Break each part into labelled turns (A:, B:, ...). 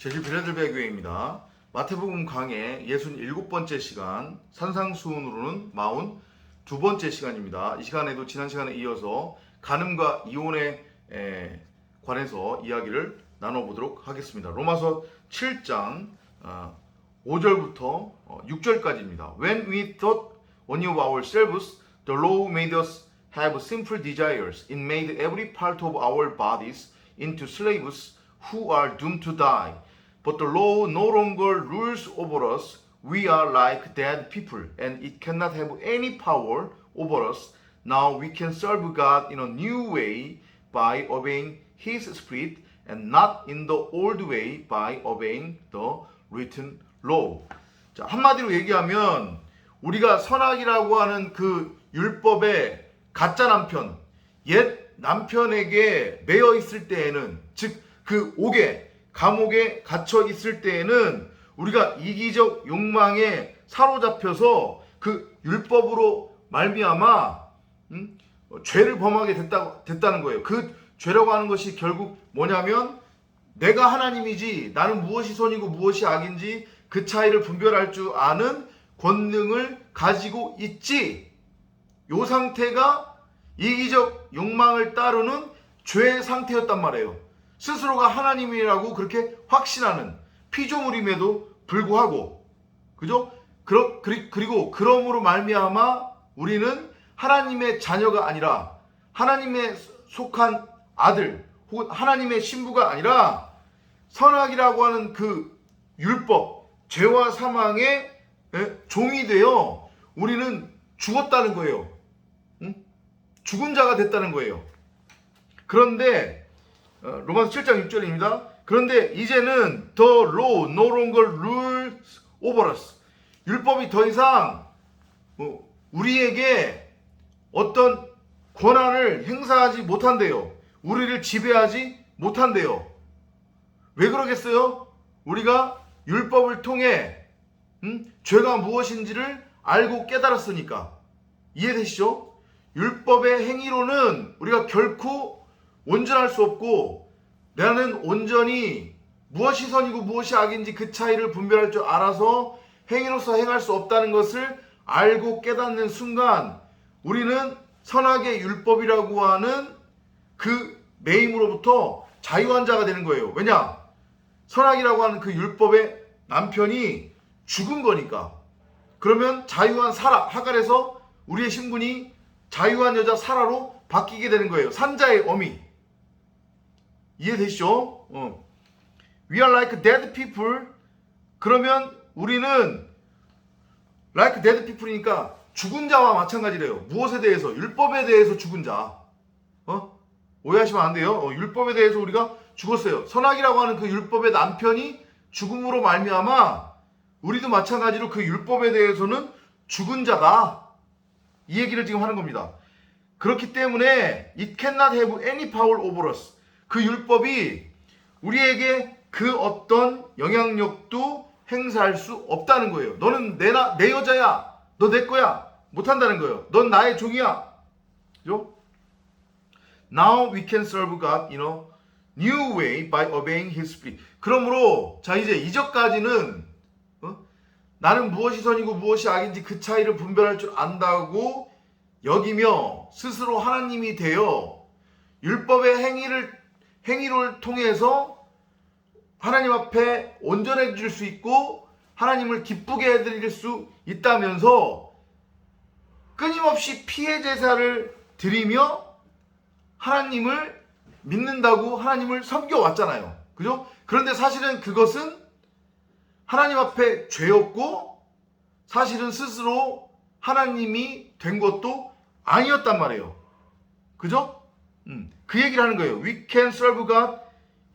A: 제주 비례들배 교회입니다. 마태복음 강의 67번째 시간, 산상수훈으로는 42번째 시간입니다. 이 시간에도 지난 시간에 이어서 간음과 이혼에 관해서 이야기를 나눠보도록 하겠습니다. 로마서 7장 5절부터 6절까지입니다. When we thought only of ourselves, the law made us have sinful desires. It made every part of our bodies into slaves who are doomed to die. But the law no longer rules over us. We are like dead people, and it cannot have any power over us. Now we can serve God in a new way by obeying His Spirit, and not in the old way by obeying the written law. 자, 한마디로 얘기하면 우리가 선악이라고 하는 그 율법의 가짜 남편, 옛 남편에게 매여 있을 때에는, 즉 그 옥에, 감옥에 갇혀 있을 때에는 우리가 이기적 욕망에 사로잡혀서 그 율법으로 말미암아 죄를 범하게 됐다는 거예요. 그 죄라고 하는 것이 결국 뭐냐면 내가 하나님이지 나는 무엇이 선이고 무엇이 악인지 그 차이를 분별할 줄 아는 권능을 가지고 있지. 요 상태가 이기적 욕망을 따르는 죄의 상태였단 말이에요. 스스로가 하나님이라고 그렇게 확신하는 피조물임에도 불구하고, 그죠? 그리고 그러므로 말미암아 우리는 하나님의 자녀가 아니라 하나님의 속한 아들 혹은 하나님의 신부가 아니라 선악이라고 하는 그 율법, 죄와 사망의 종이 되어 우리는 죽었다는 거예요. 죽은 자가 됐다는 거예요. 그런데 로마서 7장 6절입니다. 그런데 이제는 the law no longer rules over us. 율법이 더 이상 우리에게 어떤 권한을 행사하지 못한대요. 우리를 지배하지 못한대요. 왜 그러겠어요? 우리가 율법을 통해 죄가 무엇인지를 알고 깨달았으니까. 이해되시죠? 율법의 행위로는 우리가 결코 온전할 수 없고, 나는 온전히 무엇이 선이고 무엇이 악인지 그 차이를 분별할 줄 알아서 행위로서 행할 수 없다는 것을 알고 깨닫는 순간 우리는 선악의 율법이라고 하는 그 매임으로부터 자유한 자가 되는 거예요. 왜냐? 선악이라고 하는 그 율법의 남편이 죽은 거니까. 그러면 자유한 사라, 하갈에서 우리의 신분이 자유한 여자 사라로 바뀌게 되는 거예요. 산자의 어미. 이해되시죠? We are like dead people. 그러면 우리는 like dead people이니까 죽은 자와 마찬가지래요. 무엇에 대해서? 율법에 대해서 죽은 자. 오해하시면 안 돼요. 율법에 대해서 우리가 죽었어요. 선악이라고 하는 그 율법의 남편이 죽음으로 말미암아 우리도 마찬가지로 그 율법에 대해서는 죽은 자다. 이 얘기를 지금 하는 겁니다. 그렇기 때문에 it cannot have any power over us. 그 율법이 우리에게 그 어떤 영향력도 행사할 수 없다는 거예요. 너는 내 여자야. 너 내 거야. 못한다는 거예요. 넌 나의 종이야. 그죠? Now we can serve God in a new way by obeying His Spirit. 그러므로 자 이제 이전까지는 나는 무엇이 선이고 무엇이 악인지 그 차이를 분별할 줄 안다고 여기며 스스로 하나님이 되어 율법의 행위를 통해서 하나님 앞에 온전해질 수 있고 하나님을 기쁘게 해드릴 수 있다면서 끊임없이 피해 제사를 드리며 하나님을 믿는다고 하나님을 섬겨왔잖아요. 그죠? 그런데 사실은 그것은 하나님 앞에 죄였고 사실은 스스로 하나님이 된 것도 아니었단 말이에요. 그죠? 그 얘기를 하는 거예요. We can serve God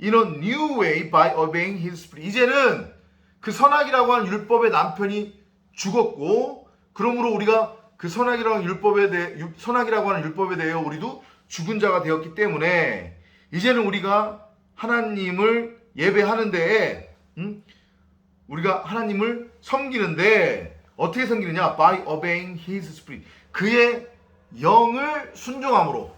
A: in a new way by obeying His Spirit. 이제는 그 선악이라고 하는 율법의 남편이 죽었고, 그러므로 우리가 그 선악이라고 하는 율법에 대해 우리도 죽은 자가 되었기 때문에 이제는 우리가 하나님을 예배하는데, 우리가 하나님을 섬기는데 어떻게 섬기느냐? By obeying His Spirit. 그의 영을 순종함으로.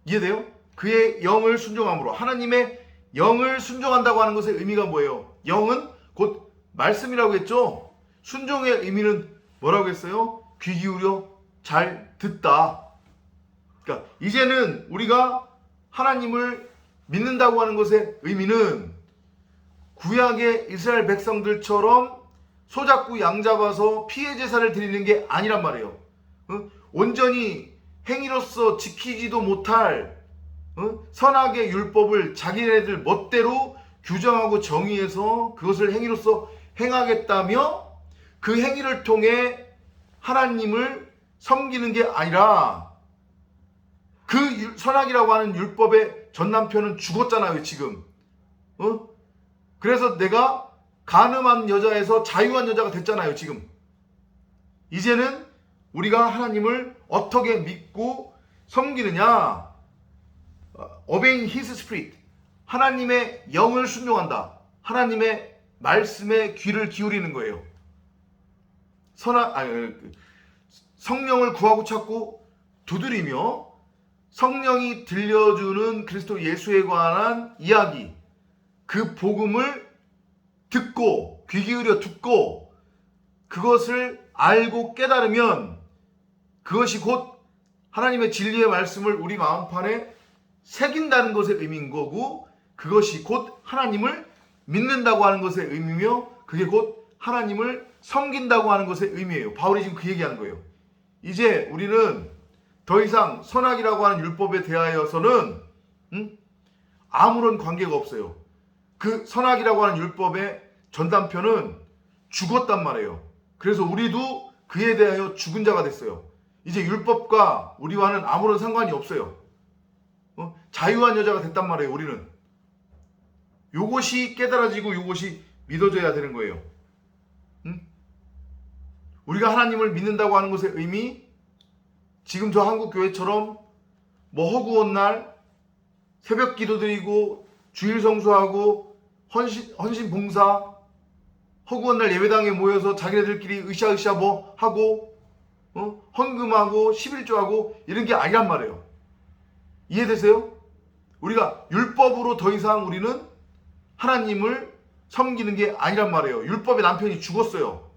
A: 이해돼요? 그의 영을 순종함으로, 하나님의 영을 순종한다고 하는 것의 의미가 뭐예요? 영은 곧 말씀이라고 했죠. 순종의 의미는 뭐라고 했어요? 귀 기울여 잘 듣다. 그러니까 이제는 우리가 하나님을 믿는다고 하는 것의 의미는 구약의 이스라엘 백성들처럼 소잡고 양 잡아서 피해 제사를 드리는 게 아니란 말이에요. 온전히 행위로서 지키지도 못할 선악의 율법을 자기네들 멋대로 규정하고 정의해서 그것을 행위로서 행하겠다며 그 행위를 통해 하나님을 섬기는 게 아니라 그 선악이라고 하는 율법의 전남편은 죽었잖아요 지금. 그래서 내가 간음한 여자에서 자유한 여자가 됐잖아요 지금. 이제는 우리가 하나님을 어떻게 믿고 섬기느냐. Obeying His Spirit, 하나님의 영을 순종한다. 하나님의 말씀에 귀를 기울이는 거예요. 성령을 구하고 찾고 두드리며 성령이 들려주는 그리스도 예수에 관한 이야기, 그 복음을 듣고 귀 기울여 듣고 그것을 알고 깨달으면 그것이 곧 하나님의 진리의 말씀을 우리 마음판에 새긴다는 것의 의미인 거고, 그것이 곧 하나님을 믿는다고 하는 것의 의미며 그게 곧 하나님을 섬긴다고 하는 것의 의미예요. 바울이 지금 그 얘기하는 거예요. 이제 우리는 더 이상 선악이라고 하는 율법에 대하여서는 아무런 관계가 없어요. 그 선악이라고 하는 율법의 전단편은 죽었단 말이에요. 그래서 우리도 그에 대하여 죽은 자가 됐어요. 이제 율법과 우리와는 아무런 상관이 없어요. 자유한 여자가 됐단 말이에요. 우리는 요것이 깨달아지고 요것이 믿어져야 되는 거예요. 우리가 하나님을 믿는다고 하는 것의 의미, 지금 저 한국교회처럼 뭐 허구한 날 새벽 기도 드리고 주일 성수하고 헌신 봉사, 허구한 날 예배당에 모여서 자기네들끼리 으쌰으쌰 뭐 하고 헌금하고 11조하고 이런 게 아니란 말이에요. 이해되세요? 우리가 율법으로 더 이상 우리는 하나님을 섬기는 게 아니란 말이에요. 율법의 남편이 죽었어요.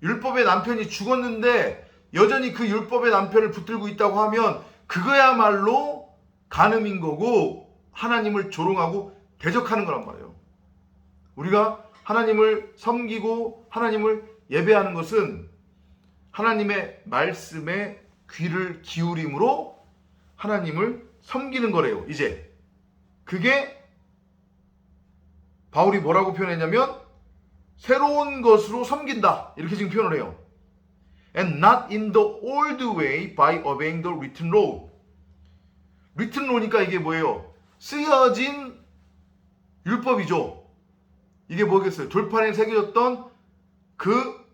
A: 율법의 남편이 죽었는데 여전히 그 율법의 남편을 붙들고 있다고 하면 그거야말로 간음인 거고 하나님을 조롱하고 대적하는 거란 말이에요. 우리가 하나님을 섬기고 하나님을 예배하는 것은 하나님의 말씀에 귀를 기울임으로 하나님을 섬기는 거래요. 이제 그게 바울이 뭐라고 표현했냐면 새로운 것으로 섬긴다 이렇게 지금 표현을 해요. And not in the old way by obeying the written law. written law니까 이게 뭐예요? 쓰여진 율법이죠. 이게 뭐겠어요? 돌판에 새겨졌던 그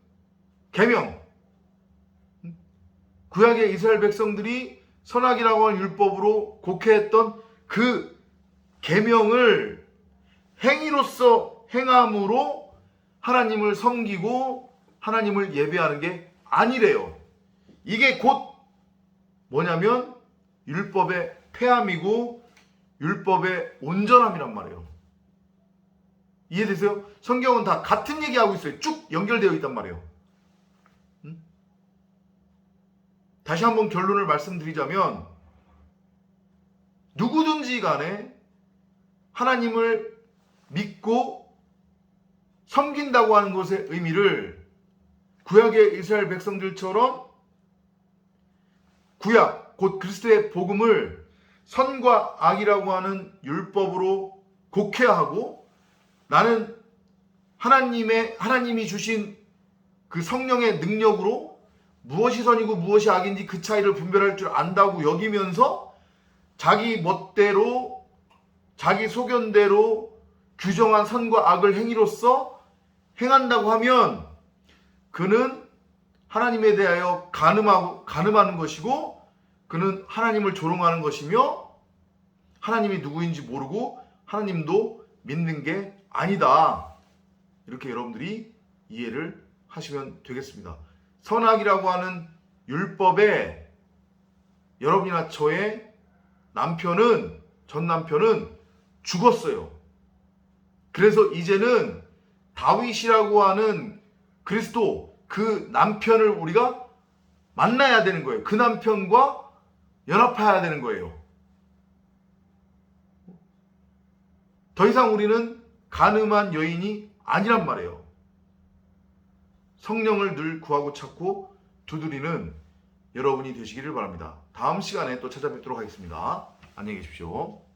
A: 계명. 구약의 이스라엘 백성들이 선악이라고 하는 율법으로 곡해했던 그 계명을 행위로서 행함으로 하나님을 섬기고 하나님을 예배하는 게 아니래요. 이게 곧 뭐냐면 율법의 폐함이고 율법의 온전함이란 말이에요. 이해되세요? 성경은 다 같은 얘기하고 있어요. 쭉 연결되어 있단 말이에요. 다시 한번 결론을 말씀드리자면 누구든지 간에 하나님을 믿고 섬긴다고 하는 것의 의미를 구약의 이스라엘 백성들처럼 구약 곧 그리스도의 복음을 선과 악이라고 하는 율법으로 곡해하고 나는 하나님이 주신 그 성령의 능력으로 무엇이 선이고 무엇이 악인지 그 차이를 분별할 줄 안다고 여기면서 자기 멋대로 자기 소견대로 규정한 선과 악을 행위로서 행한다고 하면 그는 하나님에 대하여 간음하는 것이고 그는 하나님을 조롱하는 것이며 하나님이 누구인지 모르고 하나님도 믿는 게 아니다. 이렇게 여러분들이 이해를 하시면 되겠습니다. 선악이라고 하는 율법에 여러분이나 저의 전 남편은 죽었어요. 그래서 이제는 다윗이라고 하는 그리스도 그 남편을 우리가 만나야 되는 거예요. 그 남편과 연합해야 되는 거예요. 더 이상 우리는 간음한 여인이 아니란 말이에요. 성령을 늘 구하고 찾고 두드리는 여러분이 되시기를 바랍니다. 다음 시간에 또 찾아뵙도록 하겠습니다. 안녕히 계십시오.